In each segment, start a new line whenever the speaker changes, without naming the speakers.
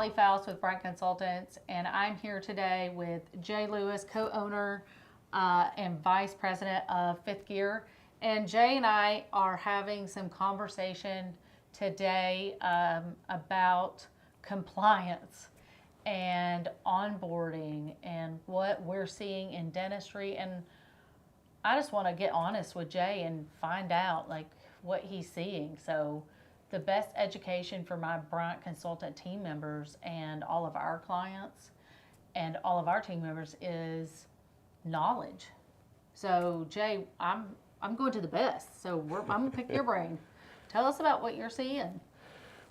Hollie Foust with Bryant Consultants, and I'm here today with Jay Lewis, co-owner and vice president of Fifth Gear. And Jay and I are having some conversation today about compliance and onboarding and what we're seeing in dentistry. And I just want to get honest with Jay and find out like what he's seeing. So the best education for my Bryant Consultant team members and all of our clients and all of our team members is knowledge. So Jay, I'm going to the best. So I'm gonna pick your brain. Tell us about what you're seeing.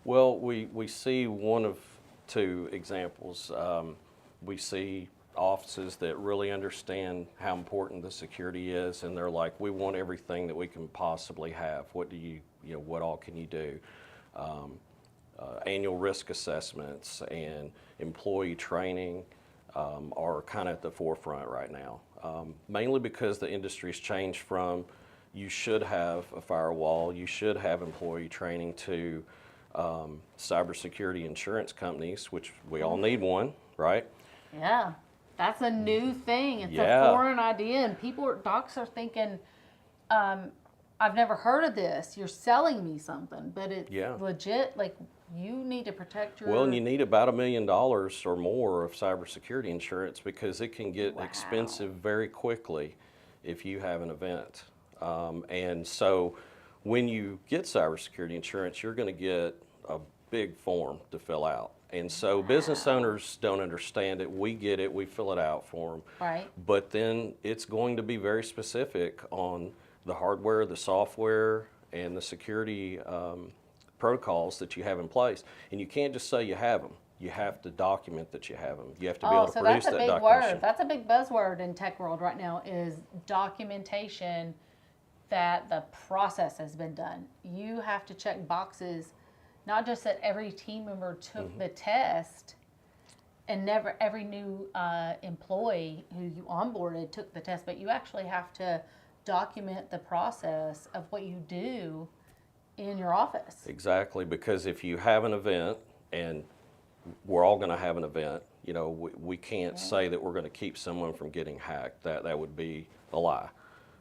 Well, we see one of two examples. We see offices that really understand how important the security is, and they're like, we want everything that we can possibly have. What all can you do? Annual risk assessments and employee training are kind of at the forefront right now, mainly because the industry's changed from you should have a firewall, you should have employee training, to cybersecurity insurance companies, which we all need one, right?
Yeah, that's a new thing. It's
Yeah.
a foreign idea, and docs are thinking, I've never heard of this. You're selling me something, but it's legit. Like, you need to protect your...
Well, and you need about $1 million or more of cybersecurity insurance, because it can get expensive very quickly if you have an event. And so when you get cybersecurity insurance, you're going to get a big form to fill out. And so business owners don't understand it. We get it. We fill it out for them.
Right.
But then it's going to be very specific on the hardware, the software, and the security protocols that you have in place. And you can't just say you have them. You have to document that you have them. You have to be able to produce that documentation.
Oh, so that's a big word. That's a big buzzword in tech world right now, is documentation that the process has been done. You have to check boxes, not just that every team member took the test, and never every new employee who you onboarded took the test, but you actually have to document the process of what you do in your office.
Exactly, because if you have an event, and we're all going to have an event, we can't say that we're going to keep someone from getting hacked. That would be a lie.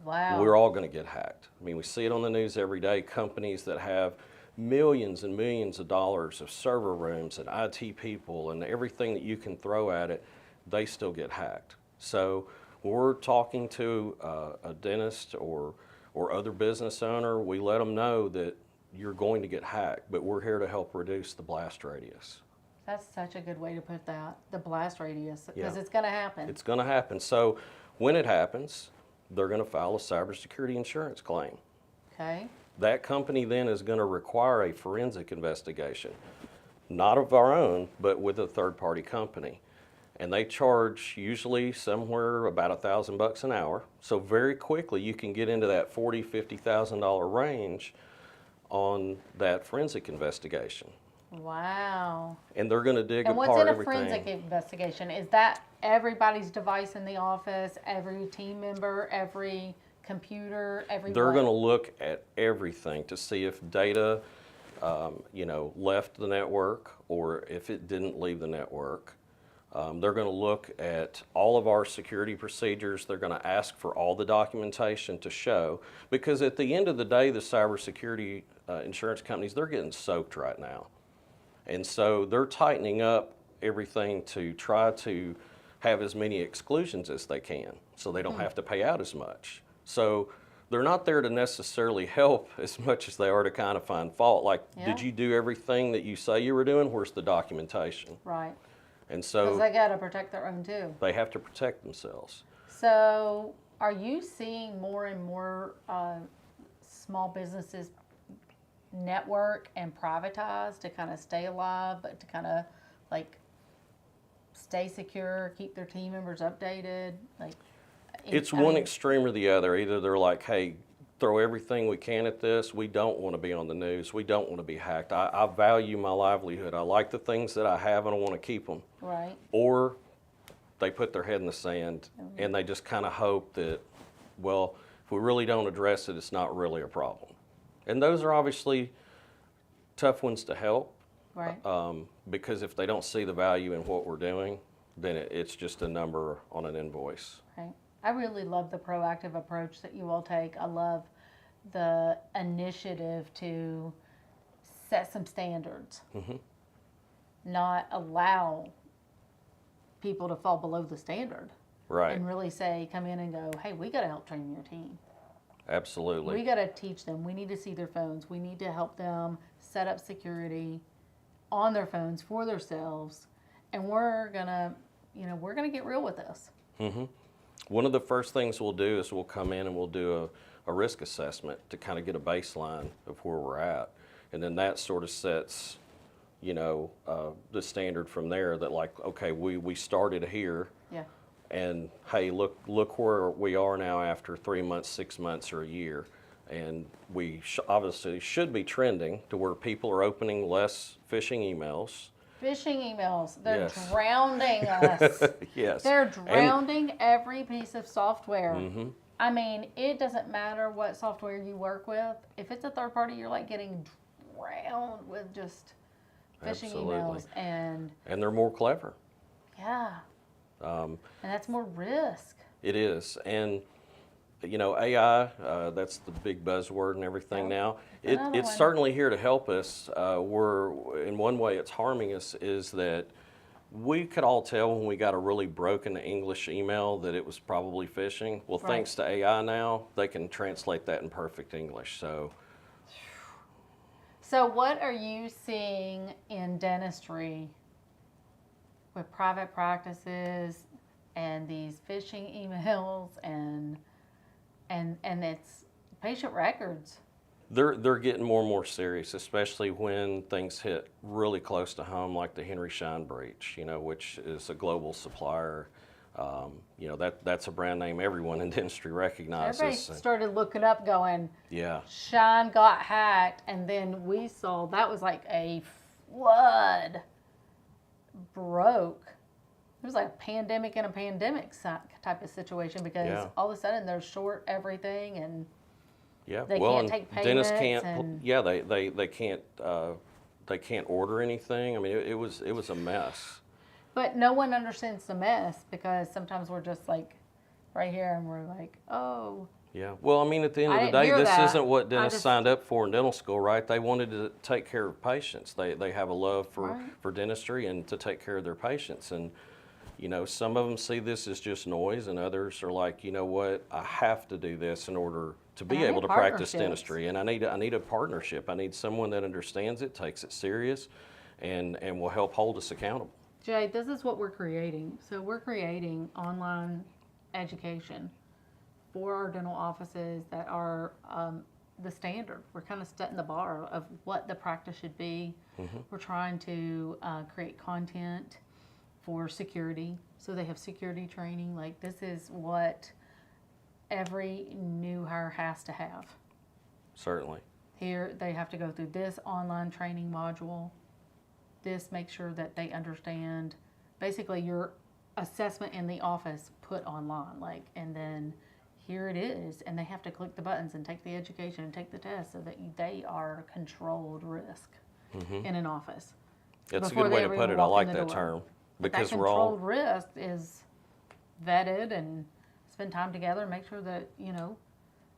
Wow.
We're all going to get hacked. I mean, we see it on the news every day. Companies that have millions and millions of dollars of server rooms and IT people and everything that you can throw at it, they still get hacked. So when we're talking to a dentist or other business owner, we let them know that you're going to get hacked, but we're here to help reduce the blast radius.
That's such a good way to put that, the blast radius, because it's going to happen.
It's going to happen. So when it happens, they're going to file a cybersecurity insurance claim.
Okay.
That company then is going to require a forensic investigation, not of our own, but with a third-party company. And they charge usually somewhere about $1,000 an hour. So very quickly you can get into that $40,000, $50,000 range on that forensic investigation.
Wow.
And they're going to dig
apart everything. And what's in a forensic investigation? Is that everybody's device in the office, every team member, every computer, every...
They're going to look at everything to see if data, left the network or if it didn't leave the network. They're going to look at all of our security procedures. They're going to ask for all the documentation to show, because at the end of the day, the cybersecurity insurance companies, they're getting soaked right now. And so they're tightening up everything to try to have as many exclusions as they can, so they don't have to pay out as much. So they're not there to necessarily help as much as they are to kind of find fault. Like, did you do everything that you say you were doing? Where's the documentation?
Right.
And so...
because they got to protect their own too.
They have to protect themselves.
So are you seeing more and more small businesses network and privatize to kind of stay alive, but to kind of like stay secure, keep their team members updated? Like,
it's one extreme or the other. Either they're like, hey, throw everything we can at this. We don't want to be on the news. We don't want to be hacked. I value my livelihood. I like the things that I have and I want to keep them.
Right.
Or they put their head in the sand and they just kind of hope that, well, if we really don't address it, it's not really a problem. And those are obviously tough ones to help,
Right.
Because if they don't see the value in what we're doing, then it's just a number on an invoice.
Right. I really love the proactive approach that you all take. I love the initiative to set some standards, not allow people to fall below the standard.
Right.
And really say, come in and go, hey, we got to help train your team.
Absolutely.
We got to teach them. We need to see their phones. We need to help them set up security on their phones for themselves. And we're gonna get real with this.
One of the first things we'll do is we'll come in and we'll do a risk assessment to kind of get a baseline of where we're at. And then that sort of sets, the standard from there that like, okay, we started here.
Yeah.
And hey, look where we are now after 3 months, 6 months, or a year. And we obviously should be trending to where people are opening less phishing emails.
Phishing emails, they're
Yes.
drowning us.
Yes.
They're drowning every piece of software.
Mm-hmm.
I mean, it doesn't matter what software you work with. If it's a third party, you're like getting drowned with just phishing
Absolutely.
emails. And
they're more clever.
yeah. And that's more risk.
It is. And, AI, that's the big buzzword and everything now. It's certainly here to help us. In one way it's harming us is that we could all tell when we got a really broken English email that it was probably phishing. Well,
Right.
thanks to AI now, they can translate that in perfect English. So
what are you seeing in dentistry with private practices and these phishing emails and it's patient records?
they're getting more and more serious, especially when things hit really close to home, like the Henry Schein breach, which is a global supplier. That's a brand name everyone in dentistry recognizes.
Everybody started looking up going,
Yeah.
Schein got hacked, and then we saw that was like a flood broke. It was like a pandemic in a pandemic type of situation because
Yeah.
all of a sudden they're short everything and
Yeah.
they
well,
can't
and
take
dentists
payments
can't.
and-
Yeah, they can't order anything. I mean, it was a mess.
But no one understands the mess because sometimes we're just like right here and we're like, oh,
Yeah. Well, I mean, at the end
I
of the
didn't
day,
hear
this
that.
isn't what
I
dentists
just-
signed up for in dental school, right? They wanted to take care of patients. They have a love
Right.
for dentistry and to take care of their patients. And, some of them see this as just noise, and others are like, you know what, I have to do this in order to be
And I
able
need
to practice
partnerships.
dentistry. And I need a partnership. I need someone that understands it, takes it serious, and will help hold us accountable.
Jay, this is what we're creating. So we're creating online education for our dental offices that are the standard. We're kind of setting the bar of what the practice should be. We're trying to create content for security. So they have security training. Like this is what every new hire has to have.
Certainly.
Here they have to go through this online training module. This makes sure that they understand basically your assessment in the office put online, and then here it is, and they have to click the buttons and take the education and take the test so that they are controlled risk in an office.
That's a
Before
good
they
way to
ever
put
even
it. I
walk
like
in the
that
door.
term
But
because
that
we're all
controlled risk is vetted and spend time together and make sure that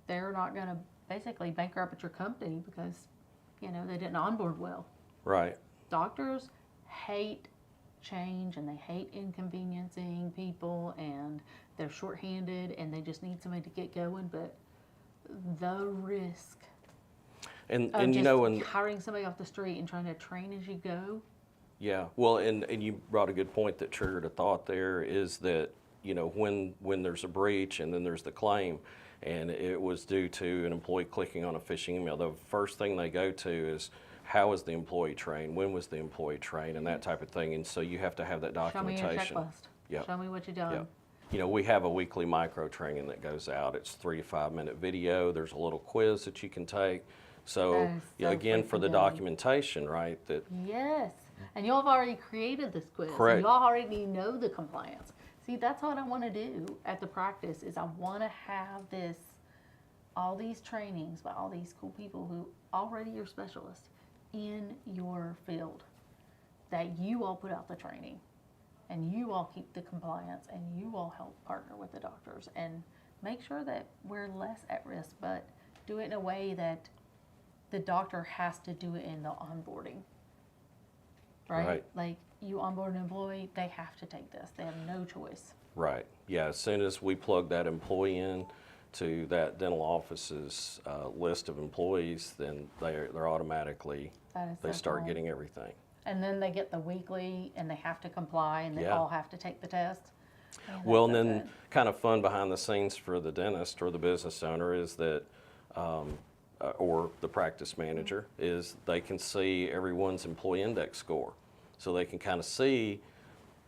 they're not going to basically bankrupt your company because they didn't onboard well.
right.
Doctors hate change and they hate inconveniencing people and they're shorthanded and they just need somebody to get going, but the risk
And
of
and
just
and
hiring somebody off the street and trying to train as you go.
yeah, well, and you brought a good point that triggered a thought there is that, when there's a breach and then there's the claim and it was due to an employee clicking on a phishing email, the first thing they go to is how was the employee trained? When was the employee trained? And that type of thing. And so you have to have that
Show me your
documentation.
checklist.
Yep.
Show me what you've done.
Yep. We have a weekly micro training that goes out. It's 3 to 5 minute video. There's a little quiz that you can take. So,
That is so
again, for the
freaking good.
documentation, right? That
Yes. And y'all have already created this quiz.
Correct.
Y'all already know the compliance. See, that's what I want to do at the practice is I want to have all these trainings by all these cool people who already are specialists in your field. that you all put out the training and you all keep the compliance and you all help partner with the doctors and make sure that we're less at risk, but do it in a way that the doctor has to do it in the onboarding, right? Like you onboard an employee, they have to take this. They have no choice.
Right. Yeah. As soon as we plug that employee in to that dental office's list of employees, then they're automatically, they start getting everything.
And then they get the weekly and they have to comply and they all have to take the test.
Well, and then kind of fun behind the scenes for the dentist or the business owner is that, or the practice manager, is they can see everyone's employee index score. So they can kind of see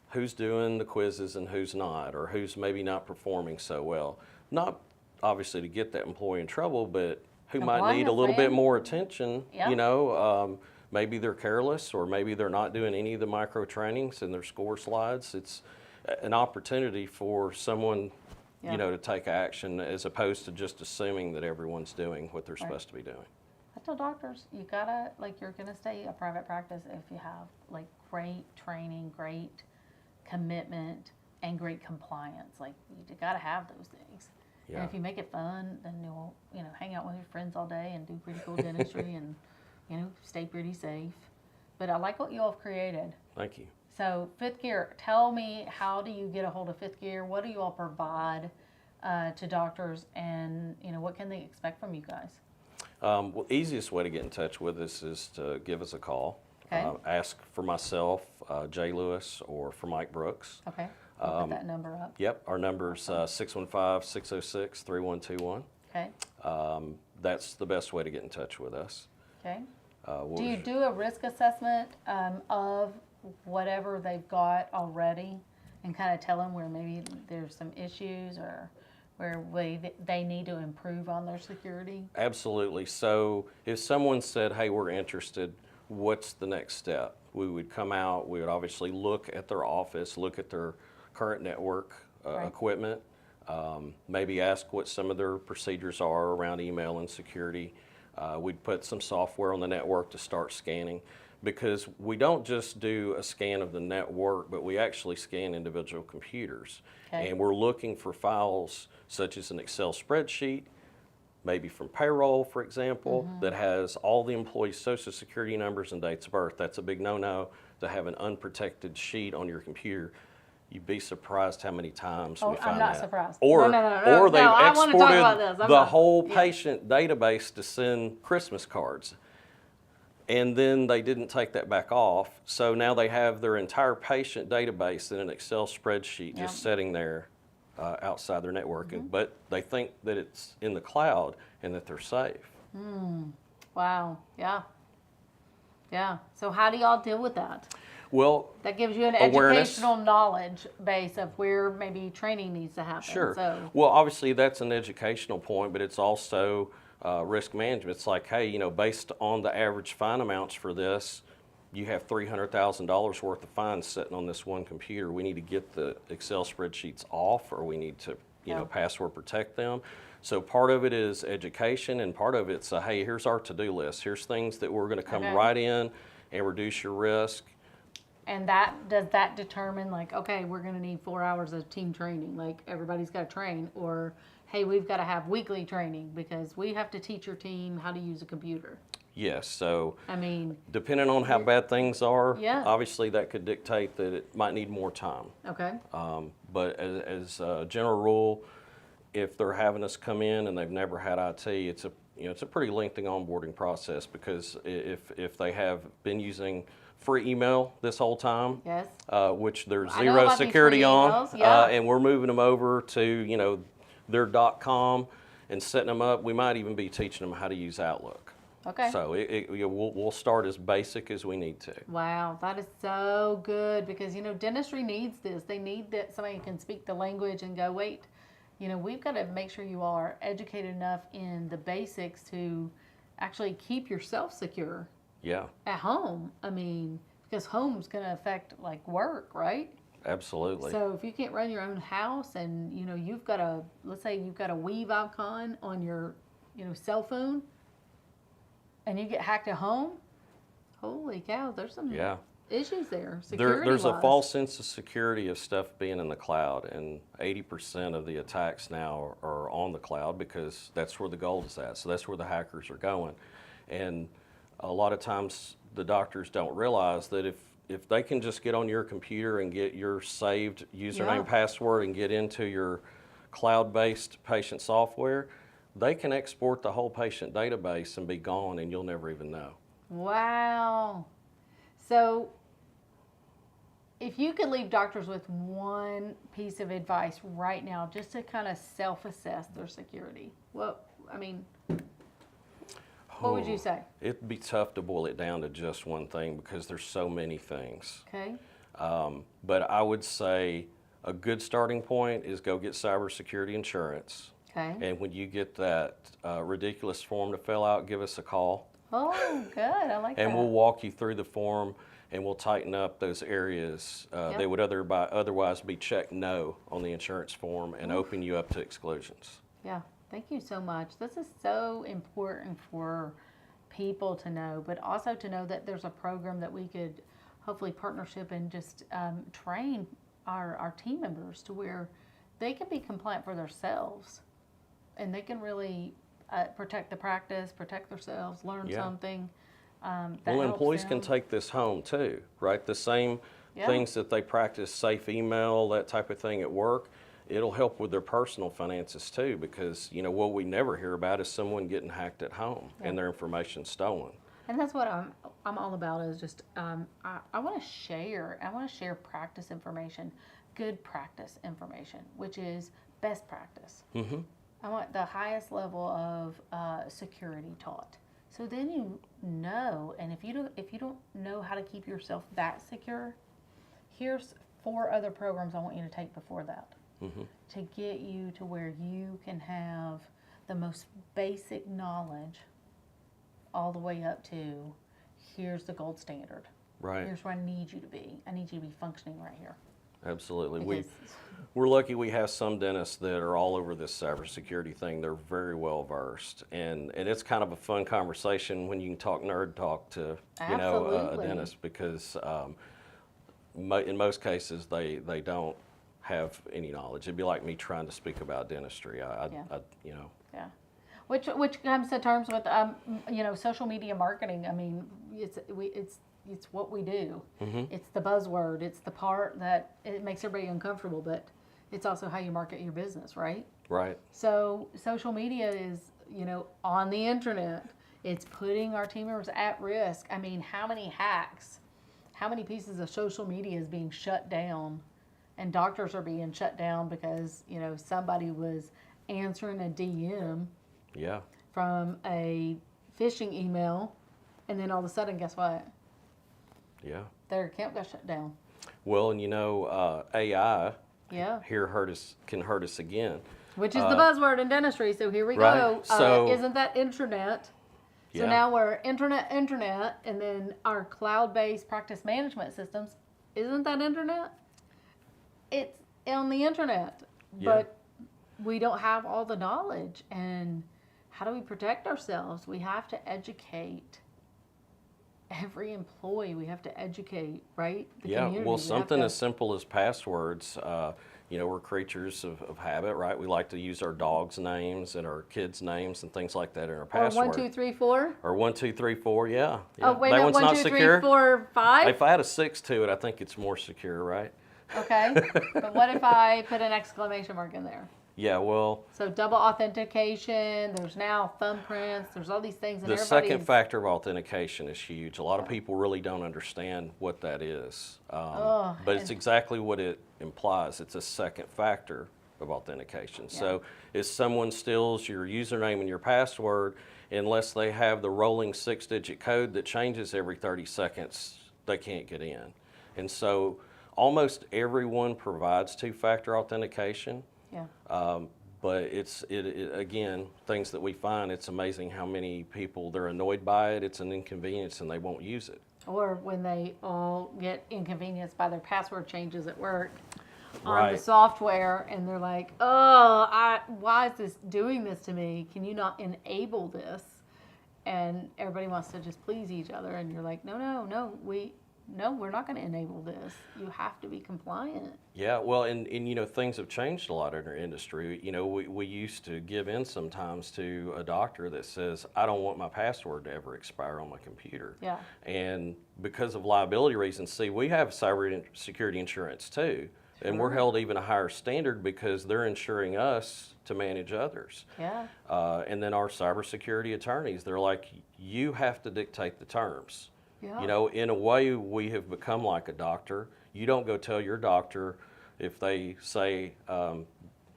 who's doing the quizzes and who's not, or who's maybe not performing so well. Not obviously to get that employee in trouble, but who might need a little bit more attention, you know. Maybe they're careless, or maybe they're not doing any of the micro trainings in their score slides. It's an opportunity for someone, you know, to take action as opposed to just assuming that everyone's doing what they're supposed to be doing.
I tell doctors, you gotta, like, you're gonna stay a private practice if you have like great training, great commitment, and great compliance. Like, you gotta have those things.
Yeah.
And if you make it fun, then you'll, you know, hang out with your friends all day and do pretty cool dentistry and, you know, stay pretty safe. But I like what you all have created.
Thank you.
So Fifth Gear, tell me, how do you get a hold of Fifth Gear? What do you all provide to doctors, and you know, what can they expect from you guys?
Well, easiest way to get in touch with us is to give us a call.
Okay.
Ask for myself, Jay Lewis, or for Mike Brooks.
Okay. I'll put that number up.
Yep, our number's 615-606-3121.
Okay.
That's the best way to get in touch with us.
Okay. Do you do a risk assessment of whatever they've got already, and kind of tell them where maybe there's some issues or where they need to improve on their security?
Absolutely. So if someone said, hey, we're interested, what's the next step? We would come out, we would obviously look at their office, look at their current network equipment, maybe ask what some of their procedures are around email and security. We'd put some software on the network to start scanning, because we don't just do a scan of the network, but we actually scan individual computers. Okay. And we're looking for files such as an Excel spreadsheet, maybe from payroll, for example, that has all the employees' social security numbers and dates of birth. That's a big no-no, to have an unprotected sheet on your computer. You'd be surprised how many times we find that.
I'm not surprised.
Or,
no,
or they've exported the whole
Yeah.
patient database to send Christmas cards. And then they didn't take that back off. So now they have their entire patient database in an Excel spreadsheet just sitting there outside their network. But they think that it's in the cloud and that they're safe.
Wow. Yeah. Yeah. So how do y'all deal with that?
Well,
that gives you an
awareness.
Educational knowledge base of where maybe training needs to happen.
Sure.
So.
Well, obviously that's an educational point, but it's also risk management. It's like, hey, you know, based on the average fine amounts for this, you have $300,000 worth of fines sitting on this one computer. We need to get the Excel spreadsheets off, or we need to, you know, password protect them. So part of it is education, and part of it's, hey, here's our to-do list. Here's things that we're going to come right in and reduce your risk.
And does that determine, like, okay, we're going to need 4 hours of team training, like everybody's got to train, or hey, we've got to have weekly training because we have to teach your team how to use a computer?
Yes, so
I mean,
depending on how bad things are,
Yeah.
obviously that could dictate that it might need more time.
Okay.
But as a general rule, if they're having us come in and they've never had IT, it's a pretty lengthy onboarding process, because if they have been using free email this whole time,
Yes.
which there's
I know
zero
about these
security
free
on,
emails,
and we're moving them over to their .com and setting them up, we might even be teaching them how to use Outlook.
Okay.
So we'll start as basic as we need to.
Wow, that is so good, because dentistry needs this. They need that somebody can speak the language and go, wait, we've got to make sure you all are educated enough in the basics to actually keep yourself secure.
Yeah.
At home. I mean, because home's going to affect like work, right?
Absolutely.
So if you can't run your own house and you've got let's say you've got a Weave icon on your cell phone, and you get hacked at home, holy cow, there's some issues there,
There's a
security-wise.
false sense of security of stuff being in the cloud, and 80% of the attacks now are on the cloud because that's where the gold is at. So that's where the hackers are going. And a lot of times the doctors don't realize that if they can just get on your computer and get your saved username, password, and get into your cloud-based patient software, they can export the whole patient database and be gone, and you'll never even know.
Wow. So if you could leave doctors with one piece of advice right now, just to kind of self-assess their security, what would you say?
It'd be tough to boil it down to just one thing because there's so many things.
Okay.
But I would say a good starting point is go get cybersecurity insurance.
Okay.
And when you get that ridiculous form to fill out, give us a call.
Oh, good. I like that.
And we'll walk you through the form, and we'll tighten up those areas that would otherwise be checked no on the insurance form and open you up to exclusions.
Yeah. Thank you so much. This is so important for people to know, but also to know that there's a program that we could hopefully partnership and just train our team members to where they can be compliant for themselves, and they can really protect the practice, protect themselves, learn something.
Well, employees can take this home too, right? The same things that they practice, safe email, that type of thing at work, it'll help with their personal finances too, because what we never hear about is someone getting hacked at home and their information stolen.
And that's what I'm all about, is just I want to share practice information, good practice information, which is best practice.
Mm-hmm.
I want the highest level of security taught. So then you know, and if you don't know how to keep yourself that secure, here's 4 other programs I want you to take before that.
Mm-hmm.
To get you to where you can have the most basic knowledge all the way up to here's the gold standard.
Right.
Here's where I need you to be. I need you to be functioning right here.
Absolutely. We're lucky we have some dentists that are all over this cybersecurity thing. They're very well versed, and it's kind of a fun conversation when you can talk nerd talk to a dentist, because in most cases they don't have any knowledge. It'd be like me trying to speak about dentistry.
Yeah. Which comes to terms with social media marketing. I mean, it's what we do.
Mm-hmm.
It's the buzzword. It's the part that it makes everybody uncomfortable, but it's also how you market your business, right?
Right.
So social media is, on the internet. It's putting our team members at risk. I mean, how many hacks, how many pieces of social media is being shut down, and doctors are being shut down because, somebody was answering a DM from a phishing email, and then all of a sudden, guess what?
Yeah.
Their account got shut down.
Well, and AI
here
can hurt us again.
Which is the buzzword in dentistry. So here we go.
So,
isn't that intranet? So now we're internet, and then our cloud-based practice management systems. Isn't that internet? It's on the internet, but we don't have all the knowledge. And how do we protect ourselves? We have to educate every employee. We have to educate, right? The community.
Well, something as simple as passwords. We're creatures of habit, right? We like to use our dogs' names and our kids' names and things like that in our password.
Or 1, 2, 3, 4.
Or 1, 2, 3, 4. Yeah.
Oh, wait,
that
no,
one's
1,
not
2, 3,
secure.
4, 5.
If I had a 6 to it, I think it's more secure, right?
Okay. But what if I put an exclamation mark in there?
Yeah, well.
So double authentication, there's now thumbprints, there's all these things. And
the second factor of authentication is huge. A lot of people really don't understand what that is. But it's exactly what it implies. It's a second factor of authentication. Yeah. So if someone steals your username and your password, unless they have the rolling 6-digit code that changes every 30 seconds, they can't get in. And so almost everyone provides 2-factor authentication.
Yeah.
But it's again, things that we find, it's amazing how many people, they're annoyed by it, it's an inconvenience, and they won't use it.
Or when they all get inconvenienced by their password changes at work
right.
on the software, and they're like, oh, why is this doing this to me? Can you not enable this? And everybody wants to just please each other, and you're like, no, no, we're not going to enable this. You have to be compliant.
Yeah, well, and you know, things have changed a lot in our industry. You know, we used to give in sometimes to a doctor that says, I don't want my password to ever expire on my computer.
Yeah.
And because of liability reasons, see, we have cybersecurity insurance too. And we're held even a higher standard because they're insuring us to manage others.
Yeah.
And then our cybersecurity attorneys, they're like, you have to dictate the terms.
Yeah.
You know, in a way, we have become like a doctor. You don't go tell your doctor if they say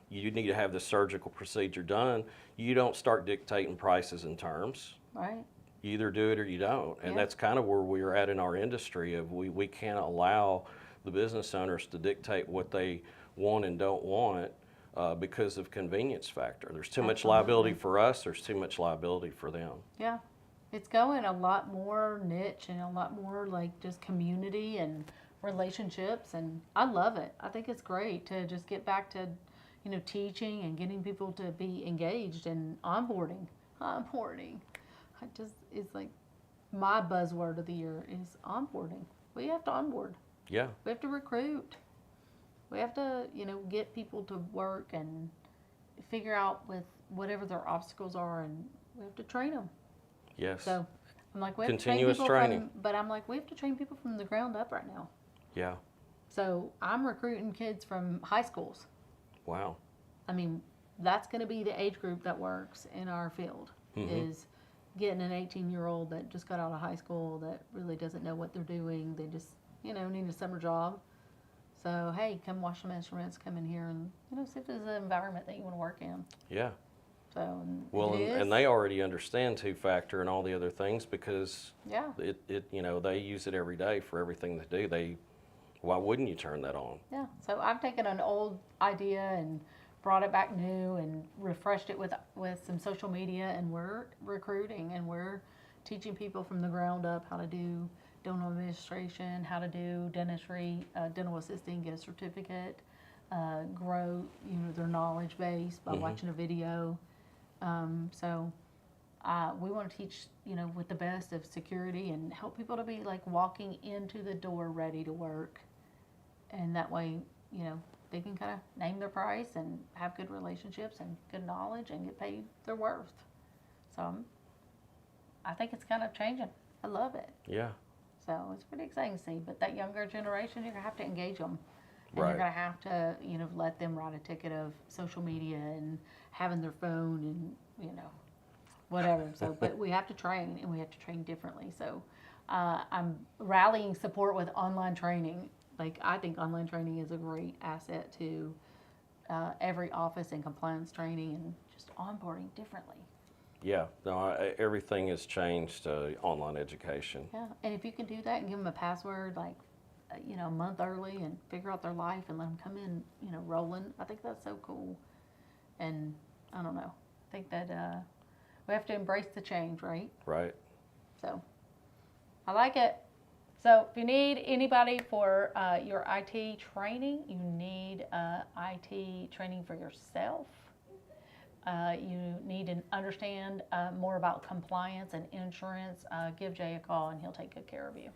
you need to have this surgical procedure done. You don't start dictating prices and terms.
Right.
You either do it or you don't. And
Yeah.
that's kind of where we're at in our industry. Of we can't allow the business owners to dictate what they want and don't want because of convenience factor. There's too much liability for us. There's too much liability for them.
Yeah. It's going a lot more niche and a lot more like just community and relationships, and I love it. I think it's great to just get back to, you know, teaching and getting people to be engaged and onboarding. Onboarding. It's like my buzzword of the year is onboarding. We have to onboard.
Yeah.
We have to recruit. We have to, you know, get people to work and figure out with whatever their obstacles are, and we have to train them.
Yes.
So I'm like, we have
Continuous
to train people
training.
but I'm like, we have to train people from the ground up right now.
Yeah.
So I'm recruiting kids from high schools.
Wow.
I mean, that's going to be the age group that works in our field, is getting an 18-year-old that just got out of high school that really doesn't know what they're doing. They just, you know, need a summer job. So, hey, come wash some instruments, come in here and, you know, see if there's an environment that you want to work in.
Yeah.
So, and
Well,
it is.
and they already understand two-factor and all the other things because
Yeah.
it you know, they use it every day for everything they do. Why wouldn't you turn that on?
Yeah, so I've taken an old idea and brought it back new and refreshed it with some social media, and we're recruiting and we're teaching people from the ground up how to do dental administration, how to do dentistry, dental assisting, get a certificate, grow, you know, their knowledge base by watching a video. So we want to teach, you know, with the best of security and help people to be like walking into the door ready to work. And that way, you know, they can kind of name their price and have good relationships and good knowledge and get paid their worth. So I think it's kind of changing. I love it.
Yeah.
So it's pretty exciting to see. But that younger generation, you're going to have to engage them. And
Right.
you're going to have to, you know, let them write a ticket of social media and having their phone and, you know, whatever. So, but we have to train, and we have to train differently. So I'm rallying support with online training. Like, I think online training is a great asset to every office and compliance training and just onboarding differently.
Yeah. No, everything has changed online education.
Yeah, and if you can do that and give them a password, like, you know, a month early and figure out their life and let them come in, you know, rolling, I think that's so cool. And I don't know, I think that we have to embrace the change, right?
Right.
So I like it. So if you need anybody for your IT training, you need IT training for yourself. You need to understand more about compliance and insurance. Give Jay a call and he'll take good care of you.